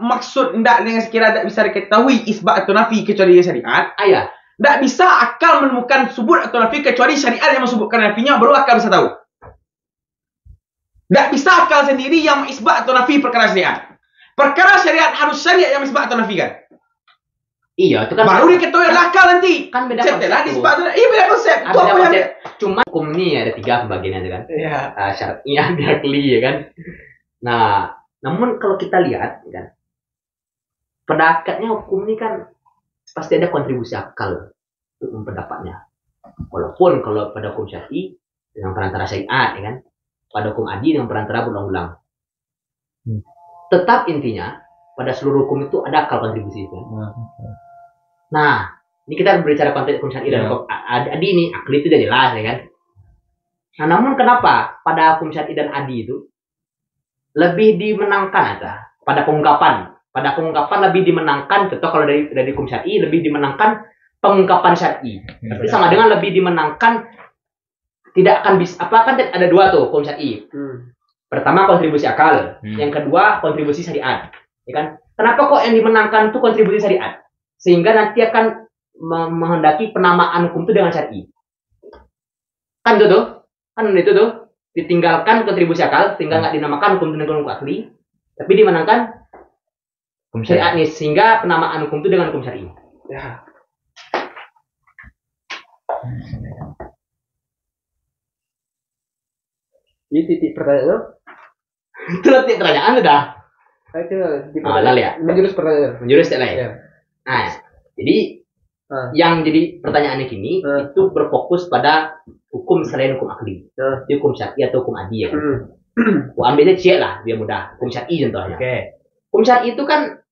Maksud ndak dengan sekira tak bisa diketahui isbat atau nafi kecuali syariat. Ayah. Ndak bisa akal menemukan subut atau nafi kecuali syariat yang menyebutkan nafinya, baru akal bisa tahu. Ndak bisa akal sendiri yang isbat atau nafi perkara syariat. Perkara syariat harus syariat yang isbat atau nafi kan. Iya, itu kan baru diketahui oleh akal nanti. Kan beda konsep. Iya beda konsep. Beda konsep. Cuma hukum ini ada 3 pembagiannya kan. Iya. Syar'i, akli ya kan. Nah, namun kalau kita lihat kan, pada akadnya hukum ini kan pasti ada kontribusi akal untuk pendapatnya. Walaupun kalau pada hukum syar'i dengan perantara syariat ya kan, pada hukum adi dengan perantara berulang-ulang. Tetap intinya pada seluruh hukum itu ada akal kontribusi kan. Nah, ini kita berbicara konteks hukum syar'i dan hukum adi ini, akli itu udah jelas ya kan. Nah, namun kenapa pada hukum syar'i dan adi itu lebih dimenangkan aja pada pengungkapan. Pada pengungkapan lebih dimenangkan, contoh kalau dari hukum syar'i lebih dimenangkan pengungkapan syar'i. Tapi sama dengan lebih dimenangkan tidak akan bisa apa kan ada 2 tuh hukum syar'i. Pertama kontribusi akal, yang kedua kontribusi syariat. Ya kan? Kenapa kok yang dimenangkan itu kontribusi syariat? Sehingga nanti akan menghendaki penamaan hukum itu dengan syar'i. Kan itu tuh. Kan itu tuh. Ditinggalkan kontribusi akal sehingga nggak dinamakan hukum dengan hukum akli, tapi dimenangkan hukum syariat nih sehingga penamaan hukum itu dengan hukum syar'i. Ya. Ini titik pertanyaan itu titik pertanyaan udah. Itu di pertanyaan ya. Menjurus pertanyaan. Menjurus ya lah ya. Nah, jadi yang jadi pertanyaannya kini itu berfokus pada hukum selain hukum akli, hukum syar'i atau hukum adi ya kan. Gua ambilnya C lah biar mudah. Hukum syar'i contohnya. Hukum syar'i itu kan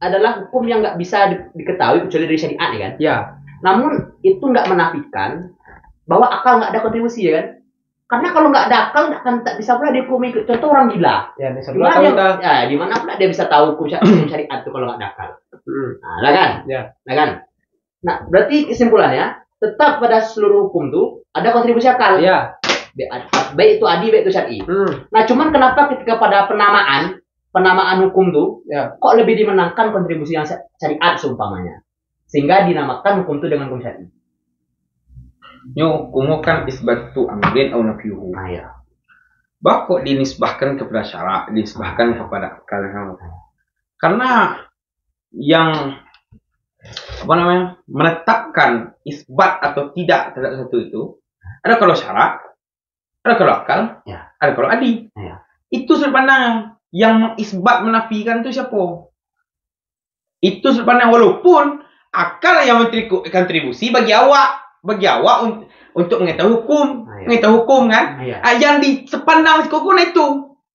adalah hukum yang nggak bisa diketahui kecuali dari syariat ya kan. Ya. Namun itu nggak menafikan bahwa akal nggak ada kontribusi ya kan. Karena kalau nggak ada akal tak bisa pula dihukumi. Contoh orang gila. Ya, di mana pula dia bisa tahu hukum syariat itu kalau nggak ada akal. Nah, kan? Ya. Nah, kan? Nah, berarti kesimpulannya tetap pada seluruh hukum tuh ada kontribusi akal. Ya. Baik itu adi, baik itu syar'i. Nah, cuman kenapa ketika pada penamaan hukum tuh kok lebih dimenangkan kontribusi yang syariat seumpamanya. Sehingga dinamakan hukum itu dengan hukum syar'i. Hukum kan isbatu amrin atau nafyuhu. Nah, ya. Kok dinisbahkan kepada syarak, dinisbahkan kepada akal. Karena yang menetapkan isbat atau tidak terhadap satu itu ada kalau syarak, ada kalau akal, ada kalau adi. Itu sudut pandang yang mengisbat menafikan itu siapa? Itu sudut pandang walaupun akal yang memberikan kontribusi bagi awak untuk mengetahui hukum, kan? Yang disepandang hukum itu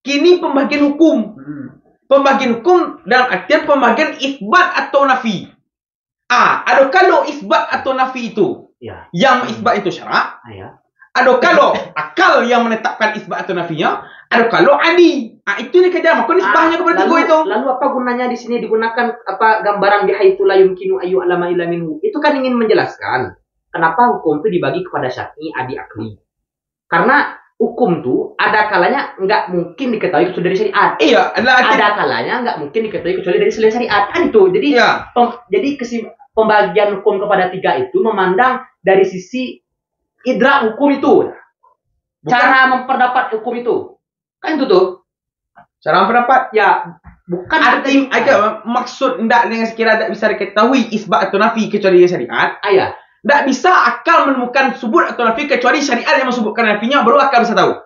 kini pembagian hukum. Pembagian hukum dalam artian pembagian isbat atau nafi. Ada kalau isbat atau nafi itu yang isbat itu syarak. Ada kalau akal yang menetapkan isbat atau nafinya. Ada kalau adi. Itu nih kerja maka nisbahnya kepada tiga itu. Lalu apa gunanya di sini digunakan gambaran bihaitsu la yumkinu ayu alama illa minhu? Itu kan ingin menjelaskan kenapa hukum itu dibagi kepada syar'i, adi, akli. Karena hukum tuh ada kalanya nggak mungkin diketahui kecuali dari syariat. Iya, ada kalanya nggak mungkin diketahui kecuali dari selain syariat. Kan itu. Jadi jadi pembagian hukum kepada 3 itu memandang dari sisi idrak hukum itu. Cara memperdapat hukum itu. Kan itu tuh. Cara memperdapat bukan maksud ndak dengan sekira tak bisa diketahui isbat atau nafi kecuali syariat. Ndak bisa akal menemukan subut atau nafi kecuali syariat yang menyebutkan nafinya, baru akal bisa tahu.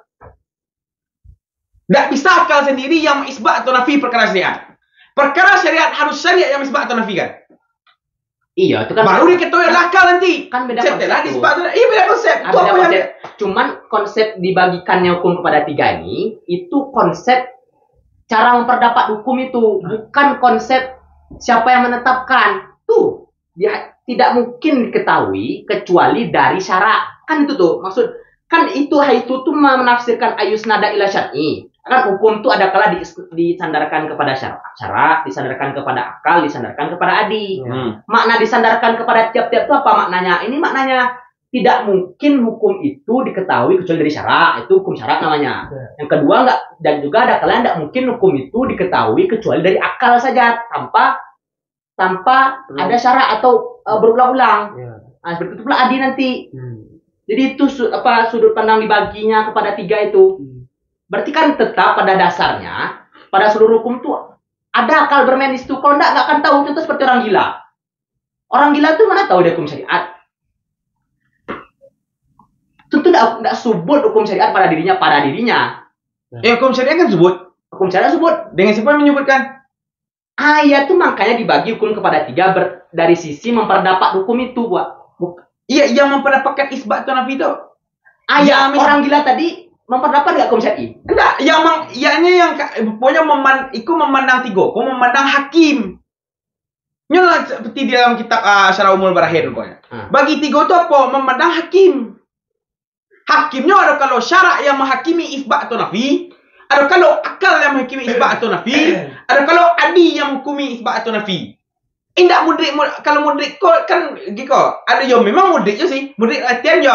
Ndak bisa akal sendiri yang isbat atau nafi perkara syariat. Perkara syariat harus syariat yang isbat atau nafi kan. Iya, itu kan baru diketahui oleh akal nanti. Kan beda konsep. Beda konsep. Cuman konsep dibagikannya hukum kepada 3 ini itu konsep cara memperdapat hukum itu, bukan konsep siapa yang menetapkan. Tuh, dia tidak mungkin diketahui kecuali dari syarak. Kan itu tuh, maksud kan itu tuh menafsirkan ayusnada ila syar'i. Kan hukum tuh ada kala disandarkan kepada syarak, disandarkan kepada akal, disandarkan kepada adi. Makna disandarkan kepada tiap-tiap itu apa maknanya? Ini maknanya tidak mungkin hukum itu diketahui kecuali dari syarak, itu hukum syarak namanya. Yang kedua enggak, dan juga ada kalian tidak mungkin hukum itu diketahui kecuali dari akal saja tanpa ada syarak atau berulang-ulang. Nah, seperti itu pula adi nanti. Jadi itu sudut pandang dibaginya kepada 3 itu. Berarti kan tetap pada dasarnya pada seluruh hukum itu ada akal bermain di situ. Kalau enggak akan tahu. Contoh seperti orang gila. Orang gila itu mana tahu dia hukum syariat? Tentu tidak sebut hukum syariat pada dirinya. Hukum syariat kan sebut. Hukum syariat sebut. Dengan siapa yang menyebutkan? Ayat itu makanya dibagi hukum kepada 3 dari sisi memperdapat hukum itu, Pak. Iya, yang memperdapatkan isbat atau nafi itu. Ayat orang gila tadi memperdapat nggak hukum syariat? Enggak, yang pokoknya memandang 3, memandang hakim. Nyolah seperti di dalam kitab Syarah Umul Barahin pokoknya. Bagi 3 itu apa? Memandang hakim. Hakimnya ada kalau syarak yang menghakimi isbat atau nafi, ada kalau akal yang menghakimi isbat atau nafi, ada kalau adi yang menghukumi isbat atau nafi. Indak mudrik, kalau mudrik kan gitu. Ada yang memang mudrik je sih. Mudrik artian je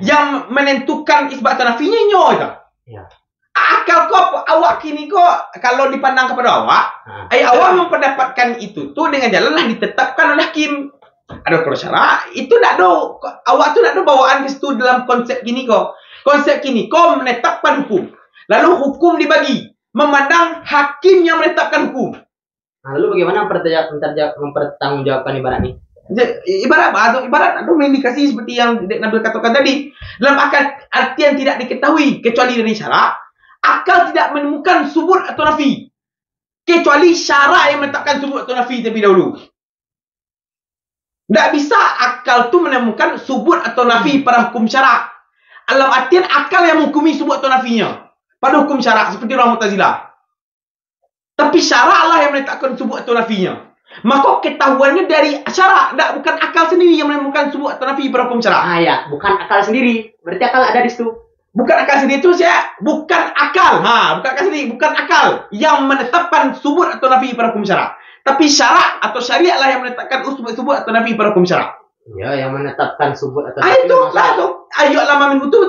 yang menentukan isbat atau nafinya nyo itu. Ya. Akal kau awak kini kok kalau dipandang kepada awak, awak memperdapatkan itu tuh dengan jalan lah ditetapkan oleh hakim. Ada kalau syarak itu tidak ada, awak tu tidak ada bawaan ke situ dalam konsep kini kok. Konsep kini kau menetapkan hukum, lalu hukum dibagi memandang hakim yang menetapkan hukum. Nah, lalu bagaimana mempertanggungjawabkan ibarat ini? Ibarat apa? Ibarat ada indikasi seperti yang Nabil katakan tadi. Dalam artian tidak diketahui kecuali dari syarak, akal tidak menemukan subut atau nafi kecuali syarak yang menetapkan subut atau nafi terlebih dahulu. Tidak bisa akal tu menemukan subut atau nafi pada hukum syarak. Dalam artian akal yang menghukumi subut atau nafinya pada hukum syarak seperti orang Mu'tazilah. Tapi syarak lah yang menetapkan subut atau nafinya. Maka ketahuannya dari syarak, bukan akal sendiri yang menemukan subut atau nafi pada hukum syarak. Ya, bukan akal sendiri. Berarti akal ada di situ. Bukan akal sendiri itu bukan akal. Bukan akal sendiri, bukan akal yang menetapkan subut atau nafi pada hukum syarak. Tapi syarak atau syariat lah yang menetapkan subut atau nafi pada hukum syarak. Ya, yang menetapkan subut atau nafi. Itu lah tu. Ayat lama min betul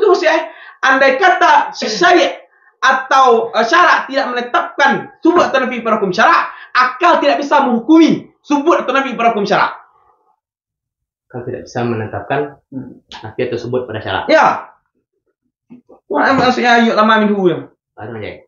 andai kata syariat atau syarak tidak menetapkan subut atau nafi pada hukum syarak, akal tidak bisa menghukumi subut atau nafi pada hukum syarak. Akal tidak bisa menetapkan nafi atau subut pada syarak. Ya. Maksudnya ayat lama min hu. Baru aja.